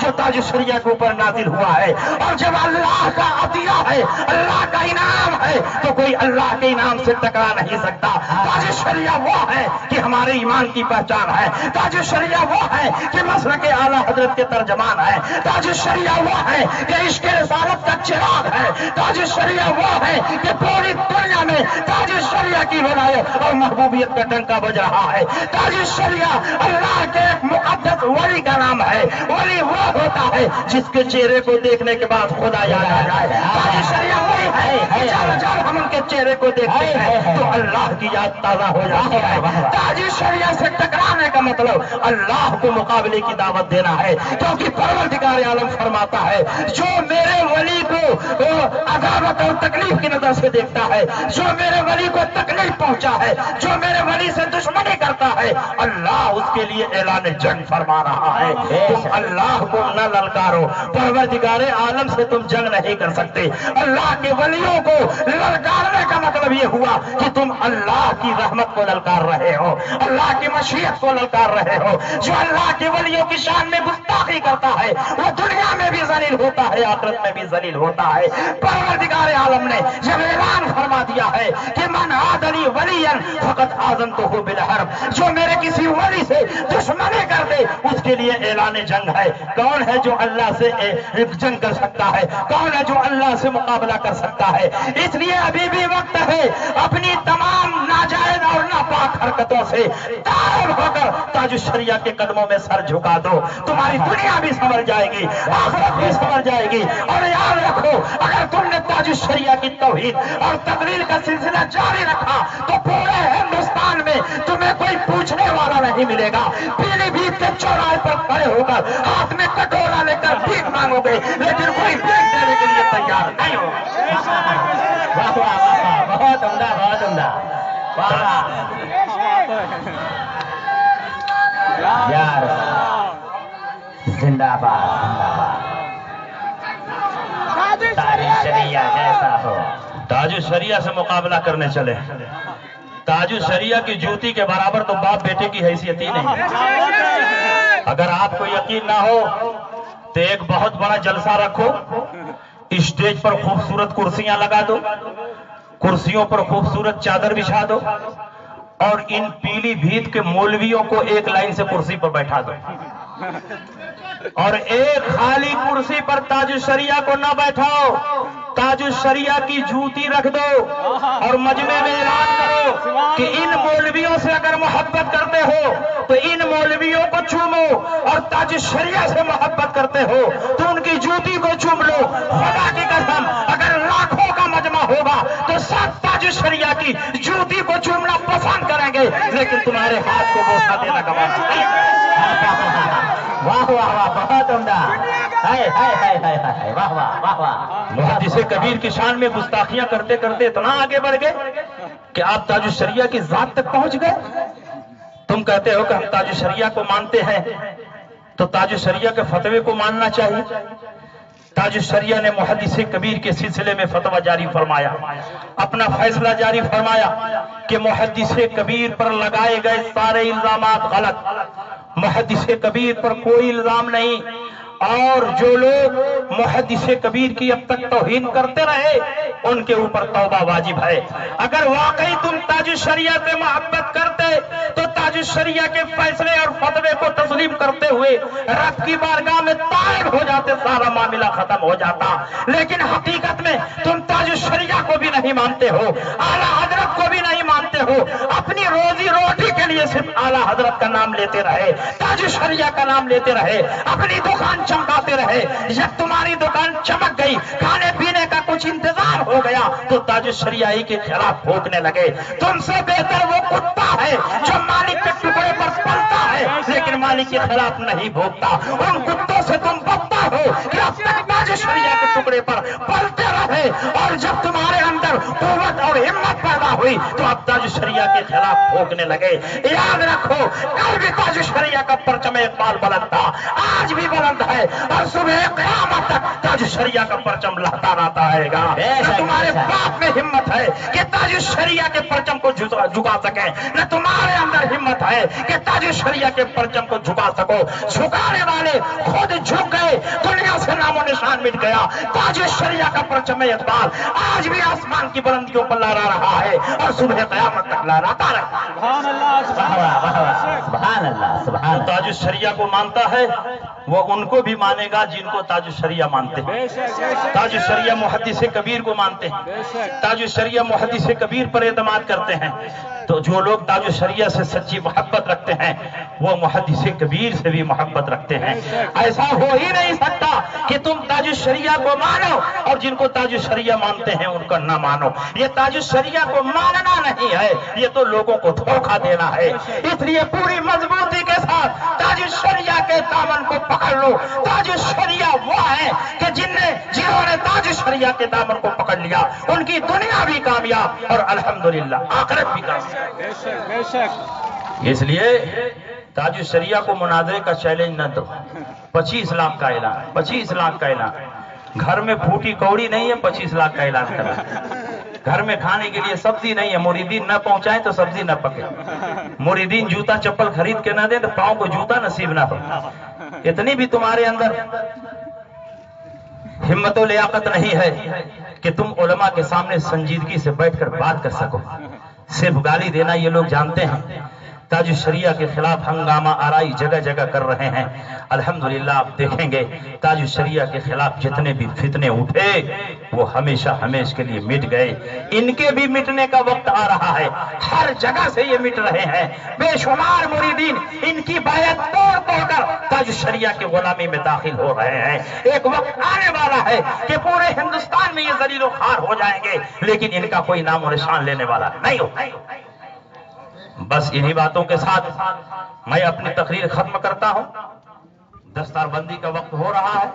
جو تاج شریعہ کے اوپر نازل ہوا ہے. اور جب اللہ کا عطیہ ہے, اللہ کا انعام ہے, تو کوئی اللہ کے انعام سے ٹکرا نہیں سکتا. تاج شریعہ وہ ہے کہ ہمارے ایمان کی پہچان ہے. تاج شریعہ وہ ہے کہ مسلک اعلیٰ حضرت کے ترجمان ہے. تاج شریعہ وہ ہے کہ عشق رسالت کا چراغ ہے. تاج شریعہ وہ ہے کہ پوری دنیا میں تاج شریعہ کی ولایت اور محبوبیت کا ڈنکا بج رہا ہے. تاج شریعہ اللہ کے ایک مقدس ولی کا نام ہے. ولی وہ ہوتا ہے جس کے چہرے کو دیکھنے کے بعد خدا یاد آ جائے. تاج شریعہ وہی ہے جب ہم ان کے چہرے کو دیکھتے ہیں تو اللہ کی یاد تازہ ہو جاتی ہے. تاج شریعہ سے ٹکرانے کا مطلب اللہ کو مقابلے کی دعوت دینا ہے, کیونکہ پروردگار عالم فرماتا ہے جو میرے ولی کو عذابت اور تکلیف کی نظر سے دیکھتا ہے, جو میرے ولی کو تکلیف پہنچا ہے, جو میرے ولی سے دشمنی کرتا ہے, اللہ اس کے لیے اعلان جنگ فرما رہا ہے. تم اللہ کو نہ للکارو, پروردگار عالم سے تم جنگ نہیں کر سکتے. اللہ کے ولیوں کو للکارنے کا مطلب یہ ہوا کہ تم اللہ کی رحمت کو للکار رہے ہو, اللہ کی مشیت کو للکار رہے ہو. جو اللہ کے ولیوں کی شان میں گستاخی کرتا ہے وہ دنیا میں بھی ذلیل ہوتا ہے, آخرت میں بھی ذلیل ہوتا ہے. پروردگار عالم نے جب اعلان فرما دیا ہے کہ من عاد لی ولیا فقد آذنتہ بالحرب, جو میرے کسی ولی سے دشمنی کر دے اس کے لیے اعلان جنگ ہے. کون ہے جو اللہ سے جنگ کر سکتا ہے؟ کون ہے جو اللہ سے مقابلہ کر سکتا ہے؟ اس لیے ابھی بھی وقت ہے اپنی تمام ناجائز اور ناپاک حرکتوں سے تائب ہو کر تاج شریعہ کے قدموں میں سر جھکا دو. تمہاری دنیا بھی سنور جائے گی, آخرت بھی سنور جائے گی. اور یاد رکھو, اگر تم نے تاج شریعہ کی توحید اور تقریر کا سلسلہ جاری رکھا تو پورے ہندوستان میں تمہیں کوئی پوچھنے والا نہیں ملے گا. پیلی بھیت کے چوراہے پر کھڑے ہو کر ہاتھ میں کٹورا لے کر بھیک مانگو گے, لیکن کوئی بھیک دینے کے لیے تیار نہیں ہوگا. واہ واہ واہ, بہت عمدہ, بہت عمدہ. یار زندہ باد, زندہ باد. تاج شریعہ جیسا ہو. تاج شریعہ سے مقابلہ کرنے چلے. تاج شریعہ کی جوتی کے برابر تو باپ بیٹے کی حیثیت ہی نہیں. اگر آپ کو یقین نہ ہو تو ایک بہت بڑا جلسہ رکھو, اسٹیج پر خوبصورت کرسیاں لگا دو, کرسیوں پر خوبصورت چادر بچھا دو, اور ان پیلی بھیت کے مولویوں کو ایک لائن سے کرسی پر بیٹھا دو, اور ایک خالی کرسی پر تاج شریعہ کو نہ بیٹھاؤ, تاج شریعہ کی جوتی رکھ دو, اور مجمع میں اعلان کرو کہ ان مولویوں سے اگر محبت کرتے ہو تو ان مولویوں کو چومو, اور تاج شریعہ سے محبت کرتے ہو تو ان کی جوتی کو چوم لو. خدا کی قسم اگر لاکھوں کا مجمع ہوگا تو سب تاج شریعہ کی جوتی کو چومنا پسند کریں گے, لیکن تمہارے ہاتھ کو بوسہ دینا گوارا نہیں. واہ واہ واہ, بہت عمدہ. واہ واہ واہ واہ. محدث کبیر کی شان میں گستاخیاں کرتے کرتے اتنا آگے بڑھ گئے کہ آپ تاج شریعہ کی ذات تک پہنچ گئے. تم کہتے ہو کہ ہم تاج شریعہ کو مانتے ہیں, تو تاج شریعہ کے فتوے کو ماننا چاہیے. تاج شریعہ نے محدث کبیر کے سلسلے میں فتویٰ جاری فرمایا, اپنا فیصلہ جاری فرمایا کہ محدث کبیر پر لگائے گئے سارے الزامات غلط, محدث کبیر پر کوئی الزام نہیں, اور جو لوگ محدث کبیر کی اب تک توہین کرتے رہے ان کے اوپر توبہ واجب ہے. اگر واقعی تم تاج شریعہ سے محبت کرتے تو تاج شریعہ کے فیصلے اور فتوے کو تسلیم کرتے ہوئے رب کی بارگاہ میں طائب ہو جاتے, سارا معاملہ ختم ہو جاتا. لیکن حقیقت میں تم تاج شریعہ کو بھی نہیں مانتے ہو, اعلیٰ حضرت کو بھی نہیں مانتے ہو, اپنی روزی روٹی کے لیے صرف اعلیٰ حضرت کا نام لیتے رہے, تاج شریعہ کا نام لیتے رہے, اپنی دکان چمکاتے رہے. جب تمہاری دکان چمک گئی, کھانے پینے کا کچھ انتظام ہو گیا, تو تاج شریعہ کے خلاف بھونکنے لگے. تم سے بہتر وہ کتا ہے جو مالک کے ٹکڑے پر پلتا ہے لیکن مالک کے خلاف نہیں بھونکتا. ان کتوں سے تم بدتر ہو کہ اب تک تاج شریعہ کے ٹکڑے پر پلتے رہے, اور جب تمہارے اندر قوت اور ہمت پیدا ہوئی تو اب تاج شریعہ کے خلاف بھونکنے لگے. یاد رکھو, کل بھی تاج شریعہ کا پرچم اقبال بلند تھا, آج بھی بلند ہے اور صبح قیامت تک تاج شریعہ کا پرچم لہتا رہتا ہے گا. نہ تمہارے باپ میں ہمت ہے کہ تاج شریعہ کے پرچم کو جھکا سکے, نہ تمہارے اندر ہمت ہے کہ تاج شریعہ کے پرچم کو جھکا سکو. جھکانے والے خود جھک گئے, دنیا سے نام و نشان مٹ گیا. تاج شریعہ کا پرچم اقبال آج بھی آسمان کی بلندیوں پر لہرا رہا ہے اور صبح قیامت تک لہراتا رہتا ہے. سبحان اللہ سبحان اللہ سبحان اللہ. تاج شریعہ کو مانتا ہے وہ ان کو بھی مانے گا جن کو تاج شریعہ مانتے ہیں. تاج شریعہ محدث کبیر کو مانتے ہیں, تاج شریعہ محدث کبیر پر اعتماد کرتے ہیں. تو جو لوگ تاج شریعہ سے سچی محبت رکھتے ہیں وہ محدث کبیر سے بھی محبت رکھتے ہیں. ایسا ہو ہی نہیں سکتا کہ تم تاج شریعہ کو مانو اور جن کو تاج شریعہ مانتے ہیں ان کا نہ مانو. یہ تاج شریعہ کو ماننا نہیں ہے, یہ تو لوگوں کو دھوکہ دینا ہے. اس لیے پوری مضبوطی کے ساتھ تاج شریعہ کے دامن کو پکڑ لو. تاج شریعہ وہ ہے کہ جنہوں نے تاج شریعہ کے دامن کو پکڑ لیا ان کی دنیا بھی کامیاب اور الحمدللہ آخرت بھی کامیاب. اس لیے تاج شریعہ کو مناظرے کا چیلنج نہ دو. 25 لاکھ کا اعلان, 25 لاکھ کا اعلان. گھر میں پھوٹی کوڑی نہیں ہے, 25 لاکھ کا اعلان کرا. گھر میں کھانے کے لیے سبزی نہیں ہے, مریدین نہ پہنچائیں تو سبزی نہ پکے. مریدین جوتا چپل خرید کے نہ دیں تو پاؤں کو جوتا نصیب نہ ہو. اتنی بھی تمہارے اندر ہمت و لیاقت نہیں ہے کہ تم علماء کے سامنے سنجیدگی سے بیٹھ کر بات کر سکو. صرف گالی دینا یہ لوگ جانتے ہیں. تاج شریعہ کے خلاف ہنگامہ آرائی جگہ جگہ کر رہے ہیں. الحمدللہ آپ دیکھیں گے تاج شریعہ کے خلاف جتنے بھی فتنے اٹھے وہ ہمیشہ ہمیشہ کے لیے مٹ گئے. ان کے بھی مٹنے کا وقت آ رہا ہے. ہر جگہ سے یہ مٹ رہے ہیں. بے شمار مریدین ان کی بیعت توڑ توڑ کر تاج شریعہ کی غلامی میں داخل ہو رہے ہیں. ایک وقت آنے والا ہے کہ پورے ہندوستان میں یہ ذلیل و خوار ہو جائیں گے لیکن ان کا کوئی نام و نشان لینے والا نہیں ہو. بس انہی باتوں کے ساتھ میں اپنی تقریر ختم کرتا ہوں. دستار بندی کا وقت ہو رہا ہے.